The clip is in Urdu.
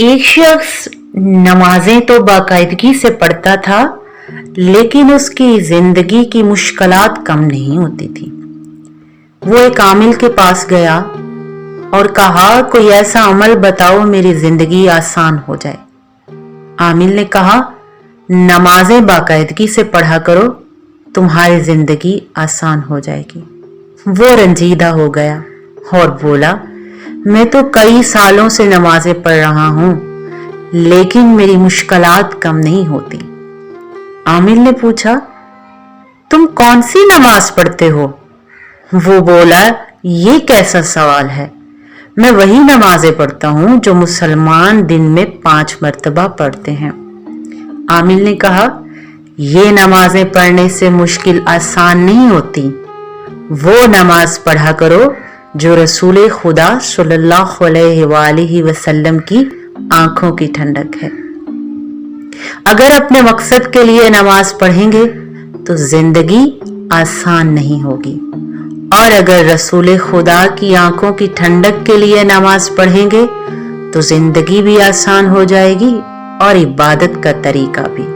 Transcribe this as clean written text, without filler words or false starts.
ایک شخص نمازیں تو باقاعدگی سے پڑھتا تھا لیکن اس کی زندگی کی مشکلات کم نہیں ہوتی تھی۔ وہ ایک عامل کے پاس گیا اور کہا کوئی ایسا عمل بتاؤ میری زندگی آسان ہو جائے۔ عامل نے کہا نمازیں باقاعدگی سے پڑھا کرو تمہاری زندگی آسان ہو جائے گی۔ وہ رنجیدہ ہو گیا اور بولا میں تو کئی سالوں سے نمازیں پڑھ رہا ہوں لیکن میری مشکلات کم نہیں ہوتی۔ عامل نے پوچھا تم کون سی نماز پڑھتے ہو؟ وہ بولا یہ کیسا سوال ہے، میں وہی نمازیں پڑھتا ہوں جو مسلمان دن میں 5 مرتبہ پڑھتے ہیں۔ عامل نے کہا یہ نمازیں پڑھنے سے مشکل آسان نہیں ہوتی، وہ نماز پڑھا کرو جو رسول خدا صلی اللہ علیہ وآلہ وسلم کی آنکھوں کی ٹھنڈک ہے۔ اگر اپنے مقصد کے لیے نماز پڑھیں گے تو زندگی آسان نہیں ہوگی، اور اگر رسول خدا کی آنکھوں کی ٹھنڈک کے لیے نماز پڑھیں گے تو زندگی بھی آسان ہو جائے گی اور عبادت کا طریقہ بھی۔